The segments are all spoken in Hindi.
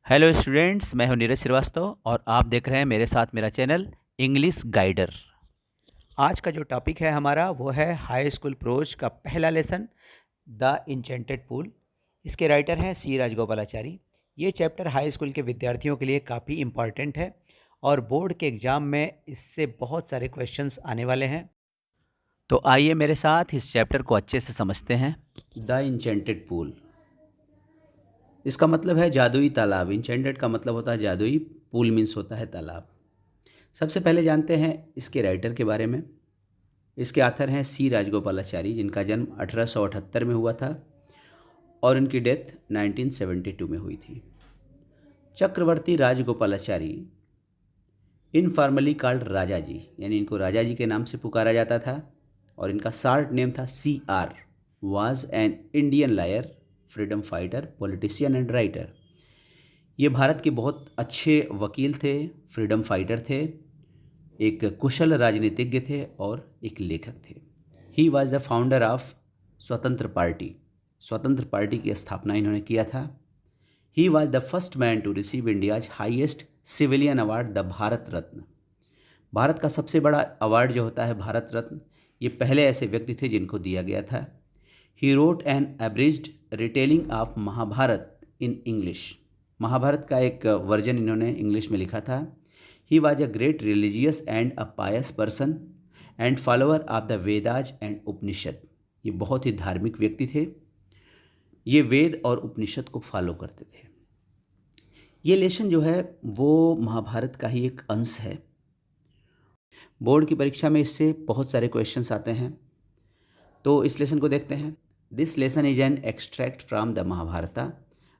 हेलो स्टूडेंट्स, मैं हूं नीरज श्रीवास्तव और आप देख रहे हैं मेरे साथ मेरा चैनल इंग्लिश गाइडर। आज का जो टॉपिक है हमारा वो है हाई स्कूल प्रोज का पहला लेसन, द इंचेंटेड पूल। इसके राइटर हैं सी राजगोपालाचारी। ये चैप्टर हाई स्कूल के विद्यार्थियों के लिए काफ़ी इम्पॉर्टेंट है और बोर्ड के एग्ज़ाम में इससे बहुत सारे क्वेश्चंस आने वाले हैं। तो आइए मेरे साथ इस चैप्टर को अच्छे से समझते हैं। द इंचेंटेड पूल, इसका मतलब है जादुई तालाब। इंचेंटेड का मतलब होता है जादुई, पूल मीन्स होता है तालाब। सबसे पहले जानते हैं इसके राइटर के बारे में। इसके आथर हैं सी राजगोपालाचारी, जिनका जन्म 1878 में हुआ था और इनकी डेथ 1972 में हुई थी। चक्रवर्ती राजगोपालाचारी, इनफॉर्मली कॉल्ड राजा जी, यानी इनको राजा जी के नाम से पुकारा जाता था, और इनका शार्ट नेम था CR। Was an Indian lawyer, freedom fighter, politician and writer. ये भारत के बहुत अच्छे वकील थे, फ्रीडम फाइटर थे, एक कुशल राजनीतिज्ञ थे और एक लेखक थे। He was the founder of Swatantra Party. Swatantra Party की स्थापना इन्होंने किया था। He was the first man to receive India's highest civilian award, the Bharat Ratna. Bharat का सबसे बड़ा अवार्ड जो होता है भारत रत्न, ये पहले ऐसे व्यक्ति थे जिनको दिया गया था। He wrote an abridged retelling of Mahabharata in English. Mahabharata का एक वर्जन इन्होंने इंग्लिश में लिखा था। He was a great religious and a pious person and follower of the Vedas and Upanishad. ये बहुत ही धार्मिक व्यक्ति थे, ये वेद और उपनिषद को फॉलो करते थे। ये लेसन जो है वो महाभारत का ही एक अंश है। बोर्ड की परीक्षा में इससे बहुत सारे क्वेश्चंस आते हैं, तो इस लेसन को देखते हैं। This lesson is an extract from the Mahabharata,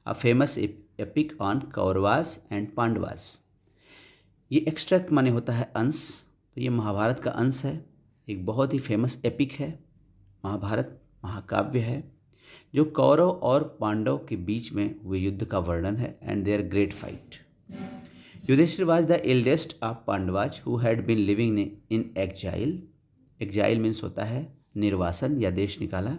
a famous epic on Kauravas and Pandavas. ये एक्सट्रैक्ट माने होता है अंश, तो ये महाभारत का अंश है। एक बहुत ही फेमस एपिक है, महाभारत महाकाव्य है, जो कौरव और पांडव के बीच में हुए युद्ध का वर्णन है, and their great fight. Yudhishthira was the eldest of Pandavas who had been living in exile. Exile means होता है निर्वासन या देश निकाला।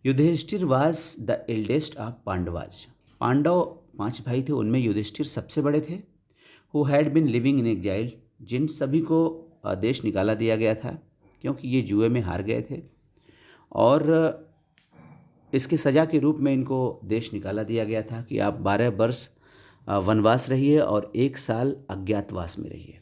Yudhishthir was the eldest of Pandavas. Pandav 5 भाई थे, उनमें युधिष्ठिर सबसे बड़े थे। Who had been living in exile, जिन सभी को देश निकाला दिया गया था क्योंकि ये जुए में हार गए थे, और इसके सज़ा के रूप में इनको देश निकाला दिया गया था कि आप 12 वर्ष वनवास रहिए और 1 साल अज्ञातवास में रहिए।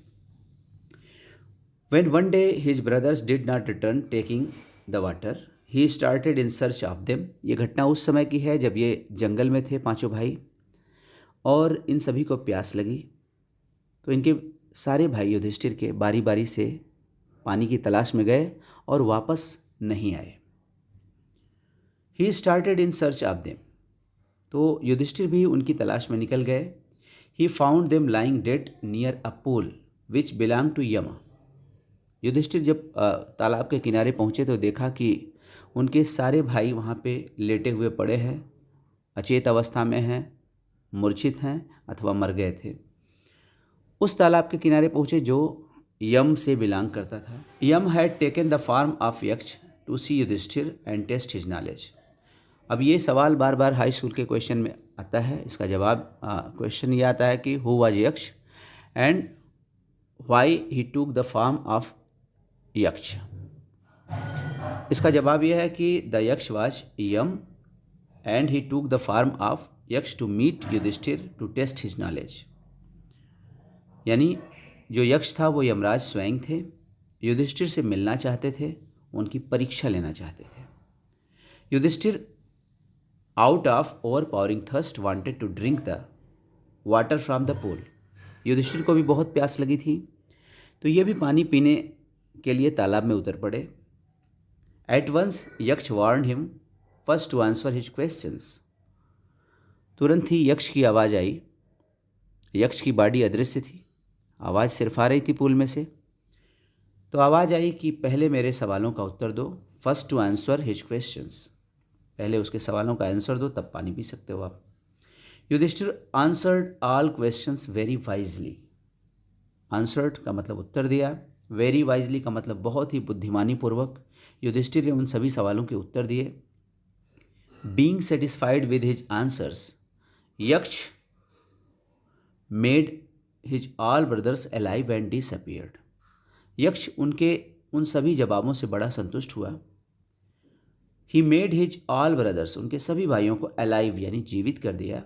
When one day his brothers did not return taking the water, he started in search of them. ये घटना उस समय की है जब ये जंगल में थे पांचों भाई, और इन सभी को प्यास लगी, तो इनके सारे भाई युधिष्ठिर के बारी बारी से पानी की तलाश में गए और वापस नहीं आए। He started in search of them, तो युधिष्ठिर भी उनकी तलाश में निकल गए। He found them lying dead near a pool which belonged to Yama. Yudhishthir जब तालाब के किनारे पहुँचे तो देखा कि उनके सारे भाई वहाँ पे लेटे हुए पड़े हैं, अचेत अवस्था में हैं, मूर्छित हैं अथवा मर गए थे। उस तालाब के किनारे पहुँचे जो यम से बिलोंग करता था। Yama had taken the form of Yaksha to see Yudhishthira and test his knowledge. अब ये सवाल बार बार हाई स्कूल के क्वेश्चन में आता है। इसका जवाब क्वेश्चन ये आता है कि हु वाज यक्ष and why he took the form of यक्ष। इसका जवाब यह है कि the Yaksha was Yama and he took the form of Yaksha to meet Yudhishthira to test his knowledge. यानी जो यक्ष था वो यमराज स्वयं थे, युधिष्ठिर से मिलना चाहते थे, उनकी परीक्षा लेना चाहते थे। Yudhishthira out of overpowering thirst wanted to drink the water from the pool. Yudhishthira को भी बहुत प्यास लगी थी, तो ये भी पानी पीने के लिए तालाब में उतर पड़े। At once Yaksha warn him first to answer his questions. तुरंत ही यक्ष की आवाज़ आई। यक्ष की बॉडी अदृश्य थी, आवाज़ सिर्फ आ रही थी पूल में से। तो आवाज़ आई कि पहले मेरे सवालों का उत्तर दो, first to answer his questions, पहले उसके सवालों का आंसर दो तब पानी पी सकते हो आप। Yudhishthira answered all questions very wisely. Answered का मतलब उत्तर दिया, वेरी वाइजली का मतलब बहुत ही बुद्धिमानी पूर्वक युधिष्ठिर ने उन सभी सवालों के उत्तर दिए। Being satisfied with his answers, Yaksha made his all brothers alive and disappeared. Yaksha उनके उन सभी जवाबों से बड़ा संतुष्ट हुआ। He made his all brothers, उनके सभी भाइयों को अलाइव यानी जीवित कर दिया,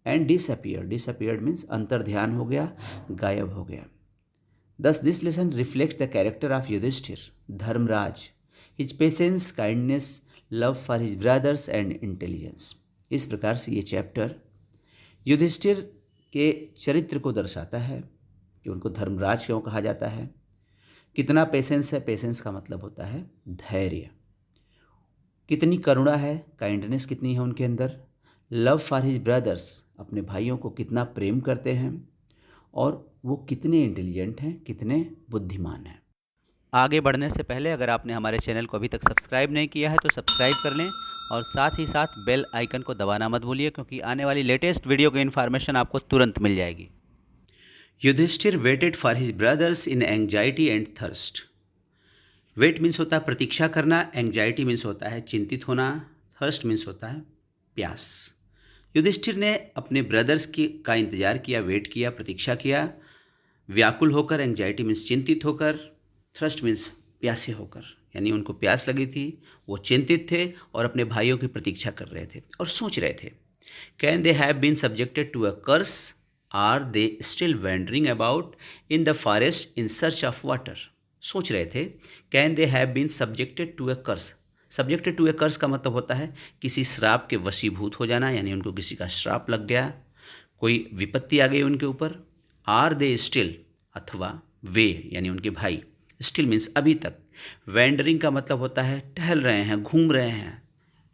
एंड डिसअपीयर्ड, डिसअपीयर्ड मीन्स अंतर्ध्यान हो गया, गायब हो गया। Thus, this lesson reflects the character of Yudhishthir, Dharmraj, his patience, kindness, love for his brothers and intelligence. इस प्रकार से ये चैप्टर युधिष्ठिर के चरित्र को दर्शाता है कि उनको धर्मराज क्यों कहा जाता है, कितना पेशेंस है, पेशेंस का मतलब होता है धैर्य, कितनी करुणा है, काइंडनेस कितनी है उनके अंदर, लव फॉर हिज ब्रदर्स, अपने भाइयों को कितना प्रेम करते हैं, और वो कितने इंटेलिजेंट हैं, कितने बुद्धिमान हैं। आगे बढ़ने से पहले अगर आपने हमारे चैनल को अभी तक सब्सक्राइब नहीं किया है तो सब्सक्राइब कर लें और साथ ही साथ बेल आइकन को दबाना मत भूलिए, क्योंकि आने वाली लेटेस्ट वीडियो की इन्फॉर्मेशन आपको तुरंत मिल जाएगी। Yudhishthira waited for his brothers in anxiety and thirst. Wait means होता है प्रतीक्षा करना, एंग्जाइटी मीन्स होता है चिंतित होना, थर्स्ट मीन्स होता है प्यास। युधिष्ठिर ने अपने ब्रदर्स का इंतजार किया, वेट किया, प्रतीक्षा किया, व्याकुल होकर, एंग्जाइटी मीन्स चिंतित होकर, थ्रस्ट मीन्स प्यासे होकर, यानी उनको प्यास लगी थी, वो चिंतित थे और अपने भाइयों की प्रतीक्षा कर रहे थे और सोच रहे थे, can they have been subjected to a curse, are they still wandering about in the forest in search of water. सोच रहे थे can they have been subjected to a curse. Subjected to a curse का मतलब होता है किसी श्राप के वशीभूत हो जाना, यानी उनको किसी का श्राप लग गया, कोई विपत्ति आ गई उनके ऊपर। आर दे स्टिल, अथवा वे यानी उनके भाई, स्टिल मीन्स अभी तक, वैंडरिंग का मतलब होता है टहल रहे हैं, घूम रहे हैं,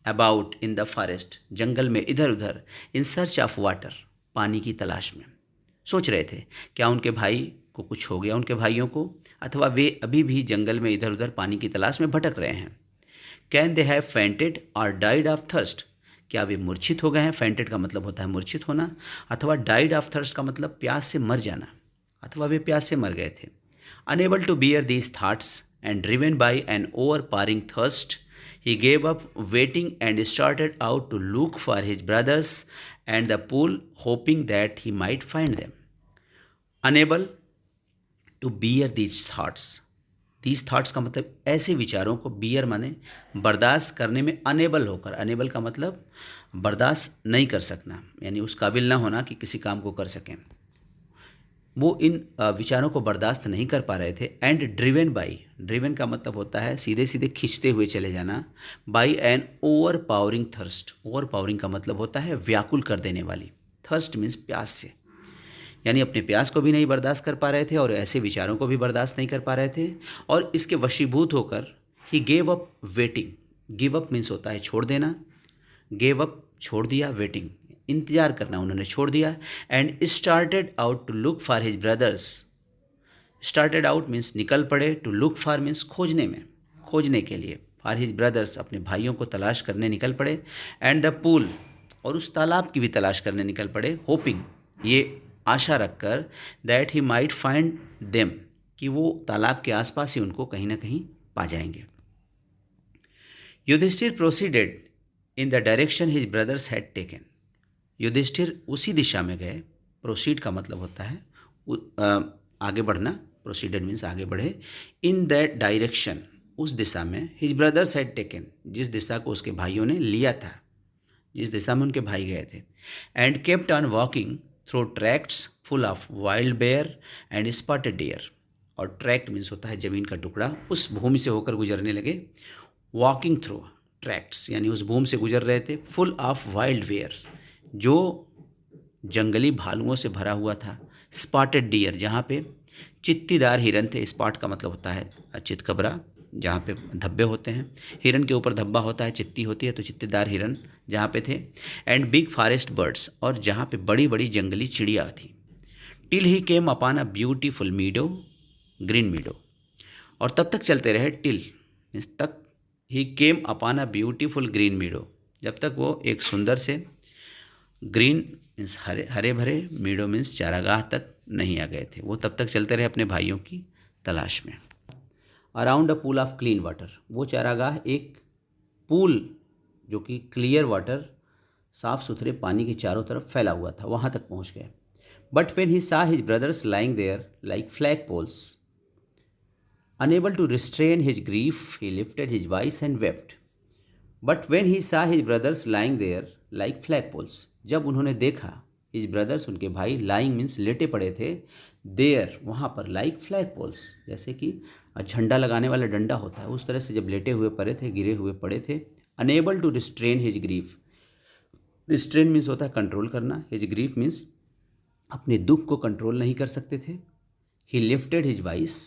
अबाउट इन द फॉरेस्ट, जंगल में इधर उधर, इन सर्च ऑफ वाटर, पानी की तलाश में। सोच रहे थे क्या उनके भाई को कुछ हो गया, उनके भाइयों को, अथवा वे अभी भी जंगल में इधर उधर पानी की तलाश में भटक रहे हैं। कैन दे हैव फेंटेड और डाइड ऑफ थर्स्ट, क्या वे मूर्छित हो गए हैं। फेंटेड का मतलब होता है मूर्छित होना, अथवा डाइड ऑफ थर्स्ट का मतलब प्यास से मर जाना, अथवा वे प्यास से मर गए थे। Unable to bear these thoughts and driven by an overpowering thirst, he gave up waiting and started out to look for his brothers and the pool, hoping that he might find them. Unable to bear these thoughts, these thoughts का मतलब ऐसे विचारों को, बियर माने बर्दाश्त करने में, अनेबल होकर, अनेबल का मतलब बर्दाश्त नहीं कर सकना, यानी उस काबिल ना होना कि किसी काम को कर सकें, वो इन विचारों को बर्दाश्त नहीं कर पा रहे थे। एंड ड्रिवन बाई, ड्रिवन का मतलब होता है सीधे सीधे खींचते हुए चले जाना, by an overpowering thirst, overpowering का मतलब होता है व्याकुल कर देने वाली, थर्स्ट मीन्स प्यास से, यानी अपने प्यास को भी नहीं बर्दाश्त कर पा रहे थे और ऐसे विचारों को भी बर्दाश्त नहीं कर पा रहे थे, और इसके वशीभूत होकर ही gave up waiting, give up means होता है छोड़ देना, गेव अप छोड़ दिया, वेटिंग इंतजार करना उन्होंने छोड़ दिया, and started out to look for his brothers. Started out means निकल पड़े, टू लुक फॉर मीन्स खोजने में, खोजने के लिए, फॉर हिज ब्रदर्स अपने भाइयों को तलाश करने निकल पड़े, एंड द पूल और उस तालाब की भी तलाश करने निकल पड़े, होपिंग ये आशा रखकर, that he might find them कि वो तालाब के आसपास ही उनको कहीं ना कहीं पा जाएंगे। Yudhishthira proceeded in the direction his brothers had taken. Yudhishthira उसी दिशा में गए, प्रोसीड का मतलब होता है आगे बढ़ना, प्रोसीडेड मीन्स आगे बढ़े, इन दैट डायरेक्शन उस दिशा में, हिज ब्रदर्स हैड टेकन जिस दिशा को उसके भाइयों ने लिया था, जिस दिशा में उनके भाई गए थे, and kept on walking through tracts full of wild bear and spotted deer. और ट्रैक्ट मीन्स होता है ज़मीन का टुकड़ा, उस भूमि से होकर गुजरने लगे, वॉकिंग थ्रू ट्रैक्ट्स यानी उस भूमि से गुजर रहे थे, फुल ऑफ वाइल्ड बेयर्स जो जंगली भालुओं से भरा हुआ था, स्पॉटेड डियर जहाँ पे चित्तीदार हिरन थे, स्पॉट का मतलब होता है चितकबरा, जहाँ पे धब्बे होते हैं, हिरन के ऊपर धब्बा होता है, चित्ती होती है, तो चित्तीदार हिरन जहाँ पे थे, एंड बिग फॉरेस्ट बर्ड्स और जहाँ पे बड़ी बड़ी जंगली चिड़िया थी, till he came upon a beautiful meadow, green meadow, और तब तक चलते रहे, टिल मीन्स तक, he came upon a beautiful green meadow जब तक वो एक सुंदर से, ग्रीन मीन्स हरे हरे भरे, मीडो मीन्स चारागाह तक नहीं आ गए थे, वो तब तक चलते रहे अपने भाइयों की तलाश में। Around a pool of clean water, वो चारागाह एक पूल जो कि क्लियर वाटर, साफ़ सुथरे पानी के चारों तरफ फैला हुआ था, वहाँ तक पहुँच गए। But when he saw his brothers lying there like flagpoles, unable to restrain his grief, he lifted his voice and wept. But when he saw his brothers lying there like flagpoles, जब उन्होंने देखा his brothers, उनके भाई, lying मीन्स लेटे पड़े थे, there वहाँ पर like flagpoles, जैसे कि झंडा लगाने वाला डंडा होता है, उस तरह से जब लेटे हुए पड़े थे, गिरे हुए पड़े थे. Unable to restrain his grief, restrain means होता है कंट्रोल करना, his grief मीन्स अपने दुख को कंट्रोल नहीं कर सकते थे. He lifted his voice,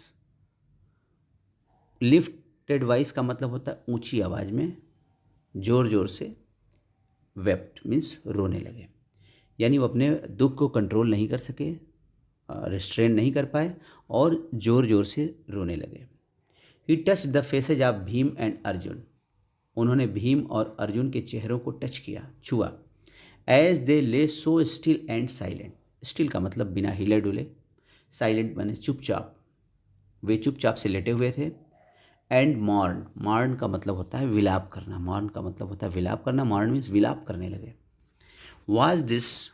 lifted voice का मतलब होता है ऊंची आवाज़ में ज़ोर ज़ोर से. वेप्ट मीन्स रोने लगे, यानी वो अपने दुख को कंट्रोल नहीं कर सके, रिस्ट्रेन नहीं कर पाए और ज़ोर ज़ोर से रोने लगे. He touched the faces of Bhima and Arjuna, उन्होंने भीम और अर्जुन के चेहरों को टच किया, छुआ. एज दे ले so still and silent, still का मतलब बिना हिले डुले, साइलेंट माने चुपचाप, वे चुपचाप से लेटे हुए थे. एंड मॉर्न, मॉर्न का मतलब होता है विलाप करना, मॉर्न का मतलब होता है विलाप करना, मॉर्न मीन्स विलाप करने लगे. Was this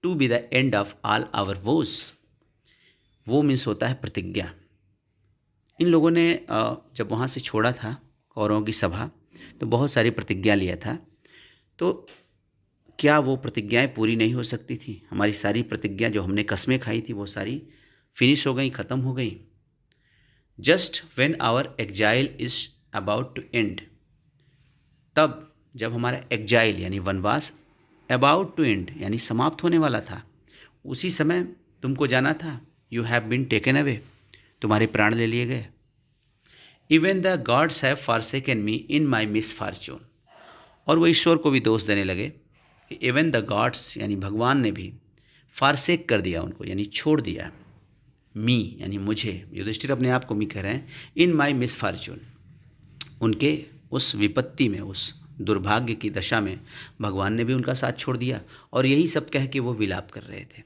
to be the end of all our woes, वो मीन्स होता है प्रतिज्ञा. इन लोगों ने जब वहाँ से छोड़ा था कौरवों की सभा, तो बहुत सारी प्रतिज्ञा लिया था. तो क्या वो प्रतिज्ञाएं पूरी नहीं हो सकती थी? हमारी सारी प्रतिज्ञा जो हमने कस्में खाई थी वो सारी फिनिश हो गई, ख़त्म हो गई. Just when our exile is about to end, तब जब हमारा एग्जाइल यानी वनवास अबाउट टू एंड यानी समाप्त होने वाला था, उसी समय तुमको जाना था. You have been taken away, तुम्हारे प्राण ले लिए गए. Even the gods have forsaken me in my misfortune, और वो ईश्वर को भी दोष देने लगे. इवन द गॉड्स यानी भगवान ने भी फारसेक कर दिया उनको, यानी छोड़ दिया. मी यानी मुझे, युधिष्ठिर अपने आप को मी कह रहे हैं. इन माई मिसफॉर्चून, उनके उस विपत्ति में, उस दुर्भाग्य की दशा में भगवान ने भी उनका साथ छोड़ दिया. और यही सब कह के वो विलाप कर रहे थे.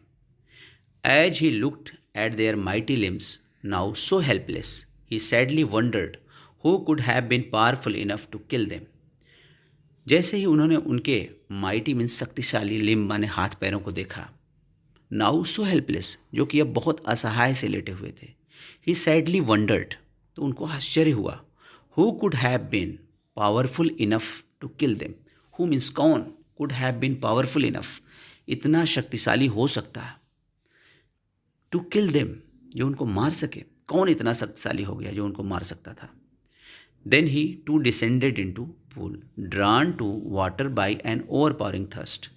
As he looked at their mighty limbs now so helpless, he sadly wondered who could have been powerful enough to kill them. जैसे ही उन्होंने उनके माइटी मीन्स शक्तिशाली लिम्ब माने हाथ पैरों को देखा, नाउ सो हेल्पलेस जो कि अब बहुत असहाय से लेटे हुए थे. ही सैडली वंडर्ड, तो उनको आश्चर्य हुआ. Who could have been powerful enough to kill them, who means कौन, could have been powerful enough, इतना शक्तिशाली हो सकता है, टू किल देम जो उनको मार सके. कौन इतना शक्तिशाली हो गया जो उनको मार सकता था. Then he too descended into pool drawn to water by an overpowering thirst.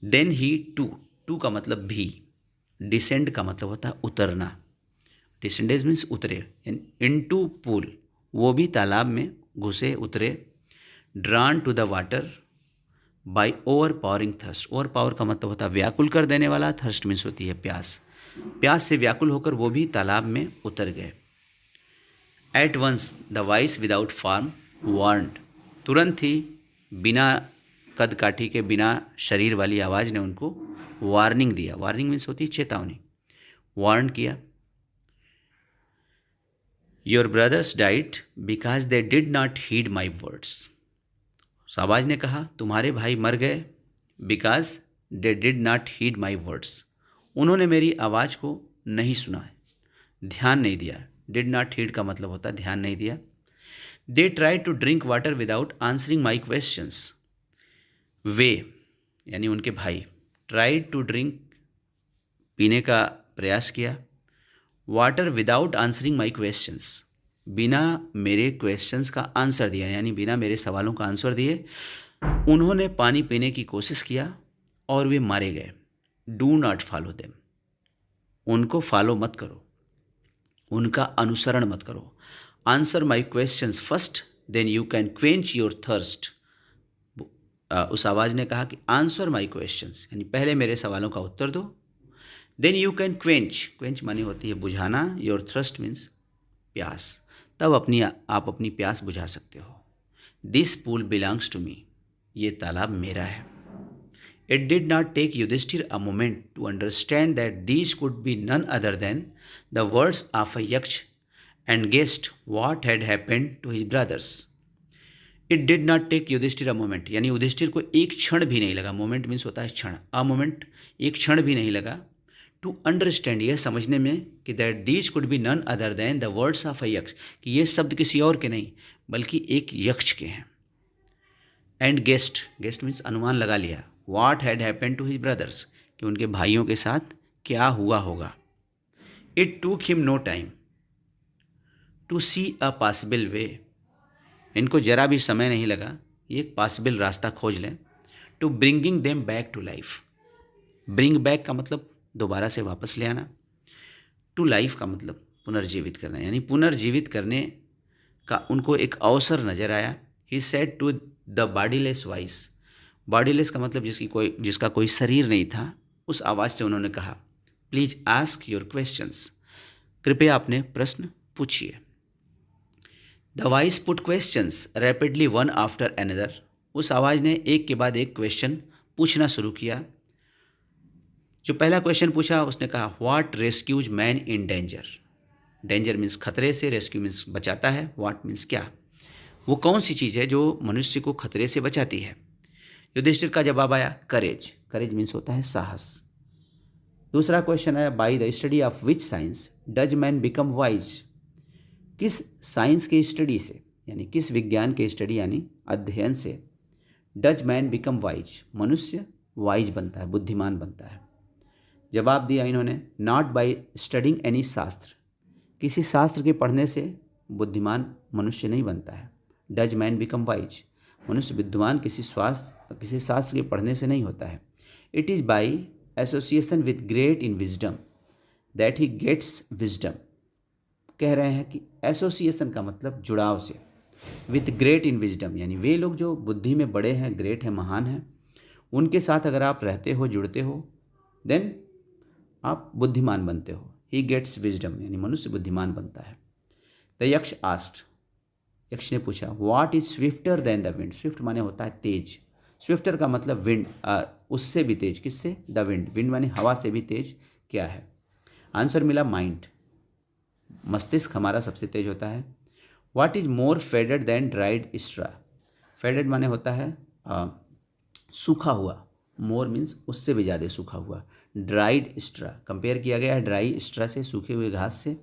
Then he too का मतलब भी, डिसेंड का मतलब होता है उतरना, डिसेंडेज मीन्स उतरे, इन टू पूल वो भी तालाब में घुसे, उतरे. Drawn to the water by overpowering thirst, overpower का मतलब होता है व्याकुल कर देने वाला, थर्स्ट मीन्स होती है प्यास, प्यास से व्याकुल होकर वो भी तालाब में उतर गए. At once the voice without form warned, तुरंत ही बिना कद काठी के, बिना शरीर वाली आवाज़ ने उनको वार्निंग दिया. वार्निंग मीन्स होती है चेतावनी, वार्न किया. Your brothers died because they did not heed my words, उस आवाज़ ने कहा तुम्हारे भाई मर गए, because they did not heed my words, उन्होंने मेरी आवाज़ को नहीं सुना है, ध्यान नहीं दिया. डिड नॉट हीड का मतलब होता है ध्यान नहीं दिया. They try to drink water without answering my questions, वे यानी उनके भाई ट्राई टू ड्रिंक पीने का प्रयास किया. Water without answering my questions, बिना मेरे क्वेश्चंस का आंसर दिया, यानी बिना मेरे सवालों का आंसर दिए उन्होंने पानी पीने की कोशिश किया और वे मारे गए. डू नॉट फॉलो देम, उनको फॉलो मत करो, उनका अनुसरण मत करो. Answer my questions first then you can quench your thirst. उस आवाज़ ने कहा कि आंसर माई क्वेश्चंस, यानी पहले मेरे सवालों का उत्तर दो. Then you can quench, quench मानी होती है बुझाना, योर थर्स्ट मीन्स प्यास, तब आप अपनी प्यास बुझा सकते हो. This pool belongs to me, ये तालाब मेरा है. It did not take Yudhishthira a moment to understand that these could be none other than the words of a Yaksha and guessed what had happened to his brothers. It did not take Yudhishthira a moment, यानी युधिष्ठिर को एक क्षण भी नहीं लगा, मोमेंट मीन्स होता है क्षण, अ मोमेंट एक क्षण भी नहीं लगा टू अंडरस्टैंड, यह समझने में कि that these could be none other than the words of a Yaksha, कि ये शब्द किसी और के नहीं बल्कि एक यक्ष के हैं। एंड गेस्ट, गेस्ट मीन्स अनुमान लगा लिया, what had happened to his brothers, कि उनके भाइयों के साथ क्या हुआ होगा। It took him no time to see a possible way, इनको जरा भी समय नहीं लगा ये एक पॉसिबल रास्ता खोज लें। To bringing them back to life, bring back का मतलब दोबारा से वापस ले आना, टू लाइफ का मतलब पुनर्जीवित करना, यानी पुनर्जीवित करने का उनको एक अवसर नजर आया। He said to the bodiless voice, bodiless का मतलब जिसका कोई शरीर नहीं था, उस आवाज़ से उन्होंने कहा, प्लीज आस्क योर क्वेश्चंस, कृपया अपने प्रश्न पूछिए। The voice put questions rapidly one after another, उस आवाज़ ने एक के बाद एक क्वेश्चन पूछना शुरू किया। जो पहला क्वेश्चन पूछा उसने कहा, what rescues man in danger, danger means खतरे से, रेस्क्यू मीन्स बचाता है, व्हाट मीन्स क्या, वो कौन सी चीज़ है जो मनुष्य को खतरे से बचाती है। युधिष्ठिर का जवाब आया, करेज, करेज मीन्स होता है साहस। दूसरा क्वेश्चन आया, by the study of which science does man become wise, किस साइंस के स्टडी से, यानी किस विज्ञान के स्टडी यानी अध्ययन से डज मैन बिकम वाइज, मनुष्य वाइज बनता है, बुद्धिमान बनता है। जवाब दिया इन्होंने, नॉट बाय स्टडिंग एनी शास्त्र, किसी शास्त्र के पढ़ने से बुद्धिमान मनुष्य नहीं बनता है। डज मैन बिकम वाइज, मनुष्य विद्वान किसी शास्त्र के पढ़ने से नहीं होता है। It is by association with great in wisdom that he gets wisdom, कह रहे हैं कि एसोसिएशन का मतलब जुड़ाव से, विद ग्रेट इन विजडम यानी वे लोग जो बुद्धि में बड़े हैं, ग्रेट हैं, महान हैं, उनके साथ अगर आप रहते हो, जुड़ते हो, देन आप बुद्धिमान बनते हो। ही गेट्स विजडम यानी मनुष्य बुद्धिमान बनता है। द यक्ष आस्क्ड, यक्ष ने पूछा, what is swifter than the wind, Swift माने होता है तेज, स्विफ्टर का मतलब विंड, उससे भी तेज, किससे, द विंड, विंड माने हवा से भी तेज क्या है। आंसर मिला, माइंड, मस्तिष्क हमारा सबसे तेज होता है। What is more faded than dried straw, faded माने होता है सूखा हुआ, मोर मीन्स उससे भी ज़्यादा सूखा हुआ, ड्राइड स्ट्रा कंपेयर किया गया है ड्राई स्ट्रा से, सूखे हुए घास से,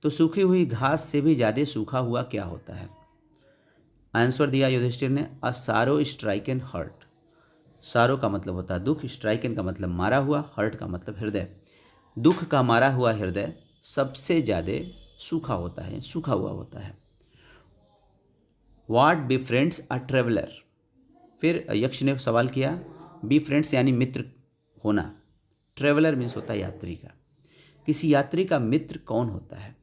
तो सूखी हुई घास से भी ज़्यादा सूखा हुआ क्या होता है। आंसर दिया युधिष्ठिर ने, अ सारो स्ट्राइकन हर्ट, सारो का मतलब होता है दुख, स्ट्राइकन का मतलब मारा हुआ, हर्ट का मतलब हृदय, दुख का मारा हुआ हृदय सबसे ज़्यादा सूखा होता है, सूखा हुआ होता है। What be friends a traveller, फिर यक्ष ने सवाल किया, बी फ्रेंड्स यानी मित्र होना, ट्रेवलर मीन्स होता है यात्री का, किसी यात्री का मित्र कौन होता है।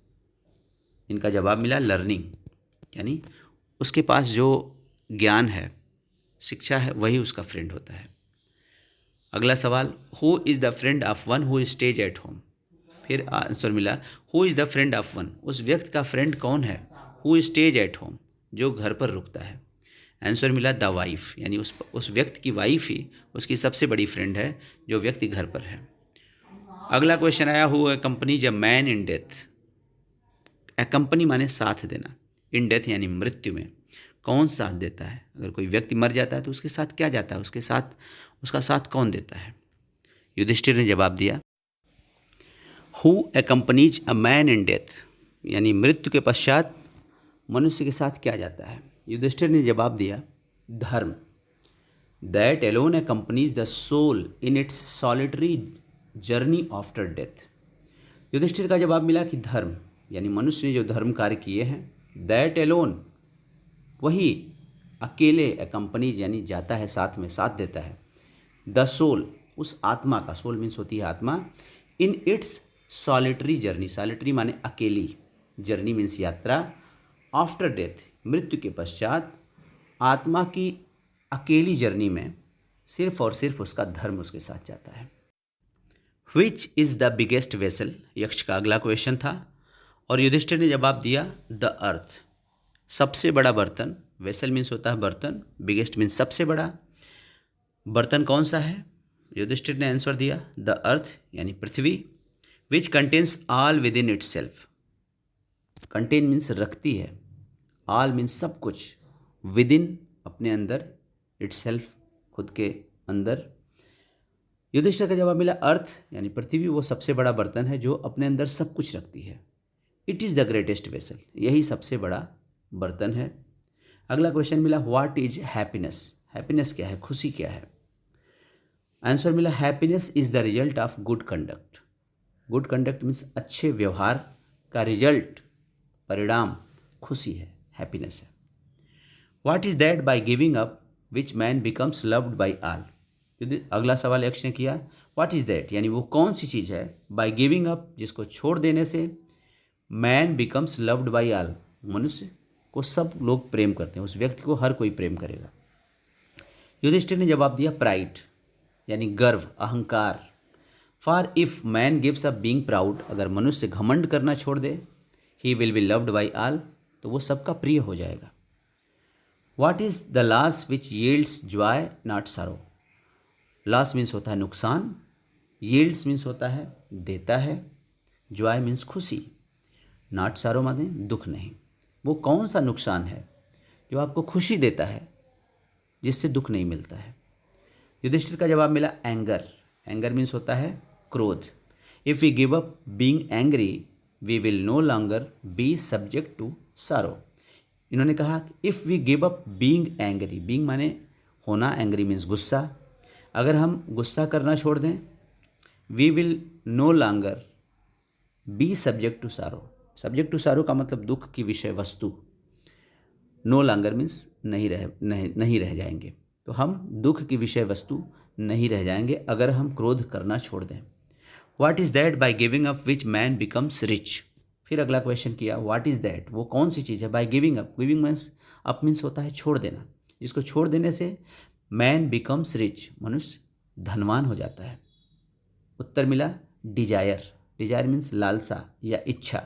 इनका जवाब मिला, लर्निंग, यानी उसके पास जो ज्ञान है, शिक्षा है, वही उसका फ्रेंड होता है। अगला सवाल, who is the friend of one who stays at home, फिर आंसर मिला, who is the friend of one, उस व्यक्ति का फ्रेंड कौन है, हु स्टेज एट होम, जो घर पर रुकता है। आंसर मिला, द वाइफ, यानी उस व्यक्ति की वाइफ ही उसकी सबसे बड़ी फ्रेंड है, जो व्यक्ति घर पर है। अगला क्वेश्चन आया, who accompanies a man in death, accompany माने साथ देना, इन डेथ यानी मृत्यु में, कौन साथ देता है, अगर कोई व्यक्ति मर जाता है तो उसके साथ क्या जाता है, उसका साथ कौन देता है। युधिष्ठिर ने जवाब दिया, who accompanies a man in death, यानी मृत्यु के पश्चात मनुष्य के साथ क्या जाता है। युधिष्ठिर ने जवाब दिया, Dharma, that alone accompanies the soul in its solitary journey after death. Yudhishthira का जवाब मिला कि धर्म, यानी मनुष्य ने जो धर्म कार्य किए हैं, दैट एलोन, वही अकेले, अकम्पनीज यानी जाता है साथ में, साथ देता है, द सोल, उस आत्मा का, सोल मीन्स होती है आत्मा, इन इट्स सॉलिटरी जर्नी, सॉलिटरी माने अकेली, जर्नी मीन्स यात्रा, आफ्टर डेथ मृत्यु के पश्चात, आत्मा की अकेली जर्नी में सिर्फ और सिर्फ उसका धर्म उसके साथ जाता है। Which is the biggest vessel, यक्ष का अगला क्वेश्चन था, और युधिष्ठिर ने जवाब दिया, द अर्थ, सबसे बड़ा बर्तन, वेसल मीन्स होता है बर्तन, बिगेस्ट मीन्स सबसे बड़ा, बर्तन कौन सा है। युधिष्ठिर ने आंसर दिया, द अर्थ यानी पृथ्वी, which contains all within itself, contain means रखती है, ऑल मीन्स सब कुछ, विद इन अपने अंदर, इट सेल्फ खुद के अंदर, युधिष्ठिर का जवाब मिला अर्थ यानी पृथ्वी वो सबसे बड़ा बर्तन है जो अपने अंदर सब कुछ रखती है। It is the greatest vessel, यही सबसे बड़ा बर्तन है। अगला क्वेश्चन मिला व्हाट इज हैप्पीनेस, हैप्पीनेस क्या है, खुशी क्या है। आंसर मिला happiness is the result of good conduct. Good conduct means अच्छे व्यवहार का रिजल्ट, परिणाम खुशी है, हैप्पीनेस है। What is that by giving up which man becomes loved by all. अगला सवाल यक्ष ने किया व्हाट इज दैट यानी वो कौन सी चीज़ है, बाय गिविंग अप जिसको छोड़ देने से man becomes loved by all, मनुष्य को सब लोग प्रेम करते हैं, उस व्यक्ति को हर कोई प्रेम करेगा। युधिष्ठिर ने जवाब दिया प्राइड यानी गर्व, अहंकार। For if man gives up being proud, अगर मनुष्य घमंड करना छोड़ दे, he will be loved by all, तो वो सबका प्रिय हो जाएगा। What is the loss which yields joy not sorrow. Loss means होता है नुकसान, यील्ड्स मीन्स होता है देता है, जॉय मीन्स खुशी, नॉट सरो माने दुख नहीं। वो कौन सा नुकसान है जो आपको खुशी देता है जिससे दुख नहीं मिलता है। युधिष्ठिर का जवाब मिला एंगर। एंगर मीन्स होता है क्रोध। If we give up being angry we will no longer be subject to sorrow. इन्होंने कहा if we give up being angry, being माने होना, एंग्री मीन्स गुस्सा, अगर हम गुस्सा करना छोड़ दें, we will no longer be subject to sorrow. Subject to sorrow का मतलब दुख की विषय वस्तु, नो लॉन्गर मीन्स नहीं रह जाएंगे, तो हम दुख की विषय वस्तु नहीं रह जाएंगे अगर हम क्रोध करना छोड़ दें। What is that by giving up which man becomes rich. फिर अगला क्वेश्चन किया व्हाट इज़ दैट, वो कौन सी चीज़ है, by giving up, giving means up means होता है छोड़ देना, जिसको छोड़ देने से मैन बिकम्स रिच, मनुष्य धनवान हो जाता है। उत्तर मिला डिजायर। डिजायर मीन्स लालसा या इच्छा।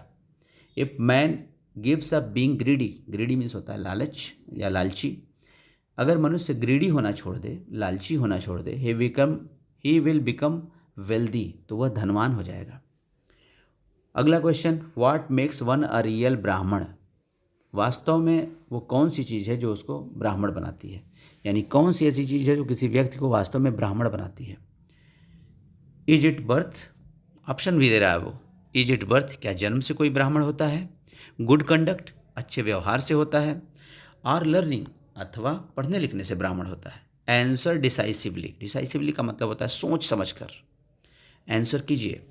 If man gives up being greedy, greedy means होता है लालच या लालची, अगर मनुष्य ग्रीडी होना छोड़ दे, लालची होना छोड़ दे, ही विल बिकम वेल्दी, तो वह धनवान हो जाएगा। अगला question what makes one a real ब्राह्मण। वास्तव में वो कौन सी चीज़ है जो उसको ब्राह्मण बनाती है, यानी कौन सी ऐसी चीज़ है जो किसी व्यक्ति को वास्तव में ब्राह्मण बनाती है। इज इट बर्थ, ऑप्शन भी दे रहा है वो, इज इट बर्थ, क्या जन्म से कोई ब्राह्मण होता है, गुड कंडक्ट, अच्छे व्यवहार से होता है, और लर्निंग, अथवा पढ़ने लिखने से ब्राह्मण होता है। आंसर डिसाइसिवली, डिसाइसिवली का मतलब होता है सोच समझकर, आंसर कीजिए।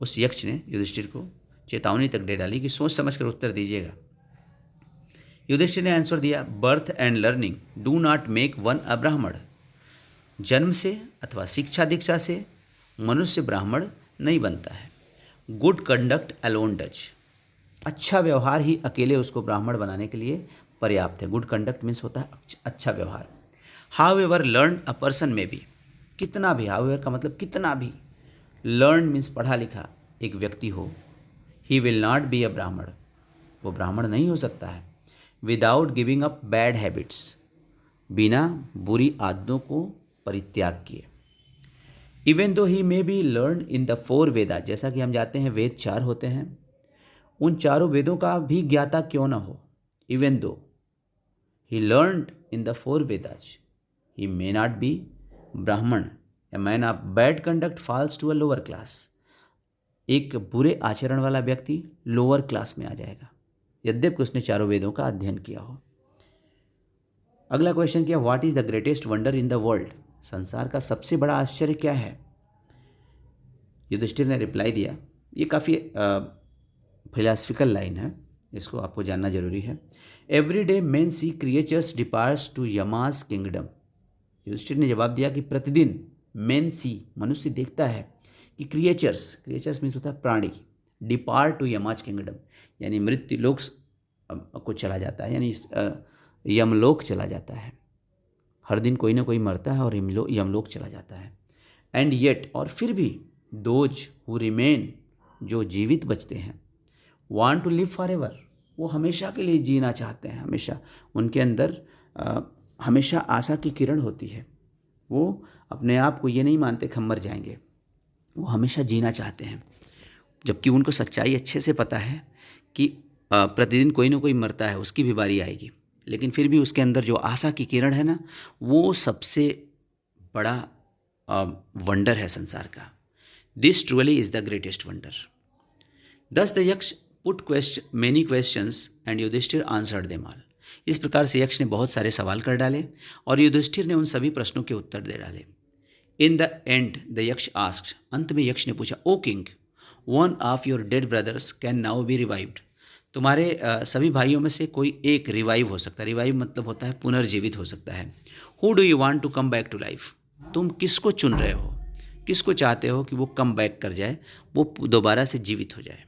उस यक्ष ने युधिष्ठिर को चेतावनी तक दे डाली कि सोच समझकर उत्तर दीजिएगा। युधिष्ठिर ने आंसर दिया birth and learning do not make one a Brahmin. जन्म से अथवा शिक्षा दीक्षा से मनुष्य ब्राह्मण नहीं बनता है। गुड कंडक्ट अलोन डज, अच्छा व्यवहार ही अकेले उसको ब्राह्मण बनाने के लिए पर्याप्त है। गुड कंडक्ट मीन्स होता है अच्छा व्यवहार। How ever learn a person में भी, कितना भी, हाउ एवर का मतलब कितना भी, लर्न मीन्स पढ़ा लिखा एक व्यक्ति हो, he will not be a ब्राह्मण, वो ब्राह्मण नहीं हो सकता है। Without giving up bad habits, बिना बुरी आदतों को परित्याग किए। Even though he may be learn in the 4 वेदा, जैसा कि हम जानते हैं वेद 4 होते हैं, उन चारों वेदों का भी ज्ञाता क्यों ना हो। Even though he learned in the 4 Vedas he may not be Brahmin. A man of bad conduct falls to a lower class, एक बुरे आचरण वाला व्यक्ति लोअर क्लास में आ जाएगा यद्यपि उसने चारों वेदों का अध्ययन किया हो। अगला क्वेश्चन किया what is the greatest wonder in the world, संसार का सबसे बड़ा आश्चर्य क्या है। युधिष्ठिर ने रिप्लाई दिया, ये काफ़ी फिलासफिकल लाइन है, इसको आपको जानना जरूरी है। Every day men see creatures departs to Yama's kingdom. Yudhishthira ने जवाब दिया कि प्रतिदिन मेन सी, मनुष्य देखता है कि क्रिएचर्स, क्रिएचर्स मीन्स होता है प्राणी, डिपार्ट टू यमाज किंगडम यानी मृत्यु लोक को चला जाता है, यानी यमलोक चला जाता है। हर दिन कोई ना कोई मरता है और यमलोक चला जाता है। एंड येट, और फिर भी, दोज हु रिमेन, जो जीवित बचते हैं, want to live forever, वो हमेशा के लिए जीना चाहते हैं, हमेशा उनके अंदर हमेशा आशा की किरण होती है। वो अपने आप को ये नहीं मानते कि हम मर जाएंगे, वो हमेशा जीना चाहते हैं, जबकि उनको सच्चाई अच्छे से पता है कि प्रतिदिन कोई ना कोई मरता है, उसकी भी बारी आएगी, लेकिन फिर भी उसके अंदर जो आशा की किरण है ना, वो सबसे बड़ा वंडर है संसार का। This truly is the greatest wonder. Thus the Yaksha put many questions and Yudhishthira answered them all. इस प्रकार से यक्ष ने बहुत सारे सवाल कर डाले और युधिष्ठिर ने उन सभी प्रश्नों के उत्तर दे डाले। In the end the Yaksha asked, अंत में यक्ष ने पूछा, O king, one of your dead brothers can now be revived. तुम्हारे सभी भाइयों में से कोई एक रिवाइव हो सकता है। रिवाइव मतलब होता है पुनर्जीवित हो सकता है। Who do you want to come back to life. तुम किसको चुन रहे हो, किसको चाहते हो कि वो कम बैक कर जाए, वो दोबारा से जीवित हो जाए।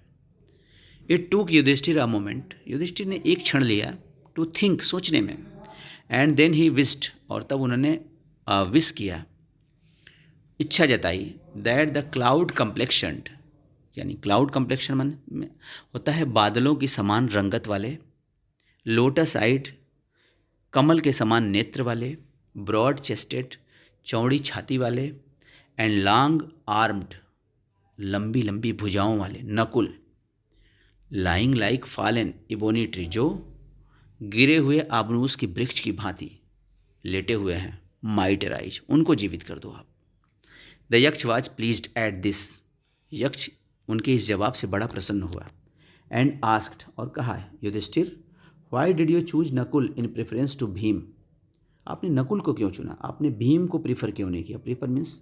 It took Yudhishthir a moment. Yudhishthir ने एक क्षण लिया टू थिंक, सोचने में। एंड देन ही विस्ड, और तब उन्होंने विश किया, इच्छा जताई, दैट द क्लाउड कम्प्लेक्शनड, यानी क्लाउड कम्प्लेक्शन में होता है बादलों की समान रंगत वाले, लोटस आइड, कमल के समान नेत्र वाले, ब्रॉड चेस्टेड, चौड़ी छाती वाले, एंड लॉन्ग आर्म्ड, लंबी लंबी भुजाओं वाले, Nakul, lying like fallen ebony tree, जो गिरे हुए आबनूस की वृक्ष की भांति लेटे हुए हैं, माइट राइज, उनको जीवित कर दो आप। The Yaksha was pleased at this. यक्ष उनके इस जवाब से बड़ा प्रसन्न हुआ। एंड आस्क्ड, और कहा, Yudhishthira, why did you choose Nakul in preference to Bhim. आपने नकुल को क्यों चुना, आपने भीम को प्रीफर क्यों नहीं किया। प्रीफर मीन्स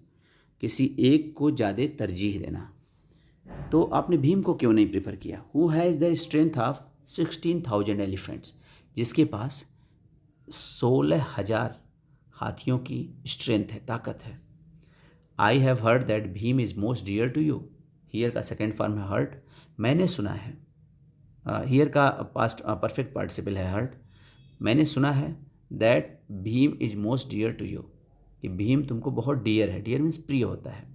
किसी एक को ज़्यादा तरजीह देना, तो आपने भीम को क्यों नहीं प्रीफर किया। Who has the strength of 16,000 elephants, जिसके पास 16,000 हाथियों की स्ट्रेंथ है, ताकत है। I have heard that Bhim is most dear to you. Hear का सेकेंड फॉर्म है हर्ड, मैंने सुना है। हियर का पास्ट परफेक्ट पार्टिसिपल है हर्ड। मैंने सुना है that Bhim is most dear to you, कि भीम तुमको बहुत डियर है। डियर मीन्स प्रिय होता है।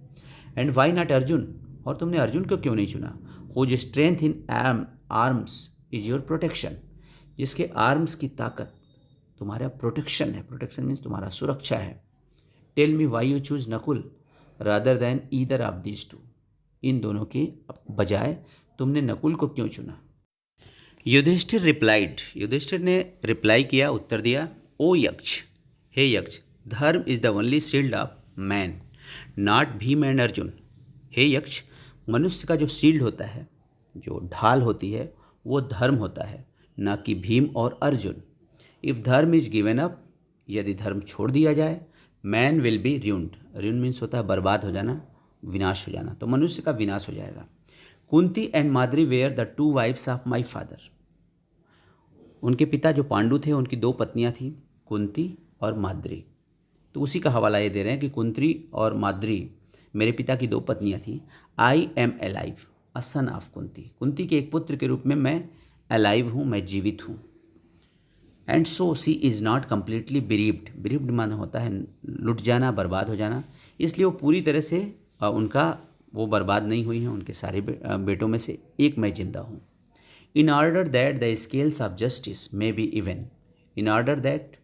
एंड वाई नॉट अर्जुन, और तुमने अर्जुन को क्यों नहीं चुना। Whose strength in arms is your protection, जिसके आर्म्स की ताकत तुम्हारा प्रोटेक्शन है। प्रोटेक्शन मीन्स तुम्हारा सुरक्षा है। Tell me why you choose Nakula rather than either of these two, इन दोनों के बजाय तुमने नकुल को क्यों चुना। युधिष्ठिर रिप्लाइड, युधिष्ठिर ने रिप्लाई किया, उत्तर दिया, ओ यक्ष, हे Yaksha, dharma is the only shield of man, not Bhima and Arjuna. हे यक्ष, मनुष्य का जो शील्ड होता है, जो ढाल होती है, वो धर्म होता है, ना कि भीम और Arjuna. If dharma is given up, यदि धर्म छोड़ दिया जाए, man will be ruined. Ruin means होता है बर्बाद हो जाना, विनाश हो जाना, तो मनुष्य का विनाश हो जाएगा। Kunti and Madri were the two wives of my father. उनके पिता जो पांडु थे, उनकी दो पत्नियां थीं, कुंती और माद्री। तो उसी का हवाला ये दे रहे हैं कि कुंती और माद्री मेरे पिता की दो पत्नियां थीं। I am alive a son of Kunti, Kunti के एक पुत्र के रूप में मैं अलाइव हूँ, मैं जीवित हूँ। And so she is not completely bereaved, bereaved माना होता है लुट जाना, बर्बाद हो जाना, इसलिए वो पूरी तरह से उनका वो बर्बाद नहीं हुई हैं। उनके सारे बेटों में से एक मैं जिंदा हूँ। In order that the scales of justice may be even, in order that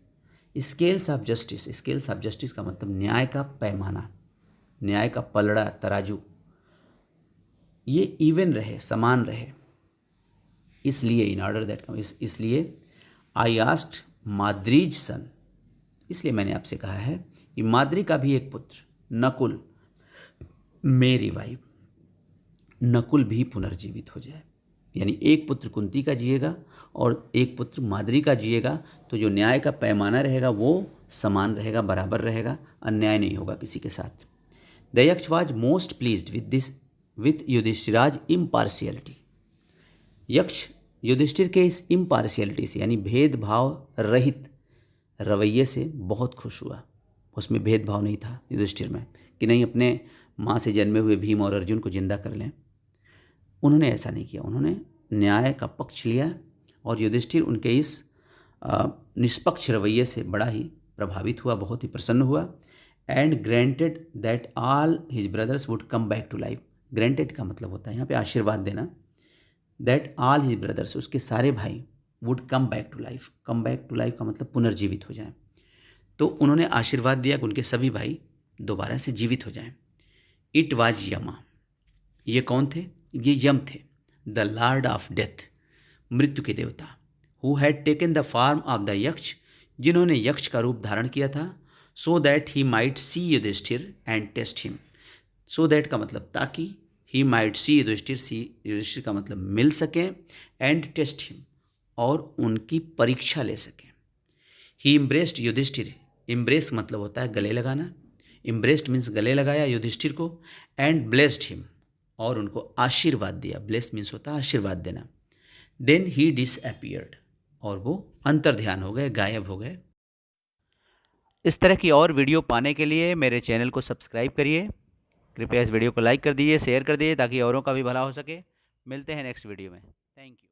scales of justice, scales of justice का मतलब न्याय का पैमाना, न्याय का पलड़ा, तराजू, ये इवन रहे, समान रहे, इसलिए इन ऑर्डर दैट का इसलिए आई आस्क्ड माद्रीज सन, इसलिए मैंने आपसे कहा है कि माद्री का भी एक पुत्र नकुल मे रिवाइव, नकुल भी पुनर्जीवित हो जाए। यानी एक पुत्र कुंती का जिएगा और एक पुत्र माद्री का जिएगा, तो जो न्याय का पैमाना रहेगा वो समान रहेगा, बराबर रहेगा, अन्याय नहीं होगा किसी के साथ। The Yaksha was most pleased with Yudhishthira's impartiality. Yaksha Yudhishthira के इस इम्पार्शियलिटी से, यानी भेदभाव रहित रवैये से बहुत खुश हुआ। उसमें भेदभाव नहीं था युधिष्ठिर में कि नहीं अपने माँ से जन्मे हुए भीम और अर्जुन को जिंदा कर लें। उन्होंने ऐसा नहीं किया, उन्होंने न्याय का पक्ष लिया और युधिष्ठिर उनके इस निष्पक्ष रवैये से बड़ा ही प्रभावित हुआ, बहुत ही प्रसन्न हुआ। And granted that all his brothers would come back to life. Granted का मतलब होता है यहाँ पे आशीर्वाद देना। दैट ऑल हिज ब्रदर्स, उसके सारे भाई, would come back to life. Come back to life का मतलब पुनर्जीवित हो जाएं। तो उन्होंने आशीर्वाद दिया कि उनके सभी भाई दोबारा से जीवित हो जाएं। इट वाज यमा, ये कौन थे, ये यम थे, द लॉर्ड ऑफ डेथ, मृत्यु के देवता, who had taken the form of the Yaksha, जिन्होंने यक्ष का रूप धारण किया था, so that he might see Yudhishthira and test him. So that का मतलब ताकि, he might see Yudhishthira, see Yudhishthira का मतलब मिल सकें, एंड टेस्ट हिम और उनकी परीक्षा ले सकें। ही इम्ब्रेस्ड युधिष्ठिर, इम्ब्रेस मतलब होता है गले लगाना, इम्ब्रेस्ड मीन्स गले लगाया युधिष्ठिर को, एंड ब्लेस्ड हिम और उनको आशीर्वाद दिया। ब्लेस्ड मीन्स होता है आशीर्वाद देना। देन ही डिसअपियर्ड और वो अंतर्ध्यान हो गए, गायब हो गए। इस तरह की और वीडियो पाने के लिए मेरे चैनल को सब्सक्राइब करिए। कृपया इस वीडियो को लाइक कर दीजिए, शेयर कर दीजिए ताकि औरों का भी भला हो सके। मिलते हैं नेक्स्ट वीडियो में। Thank you.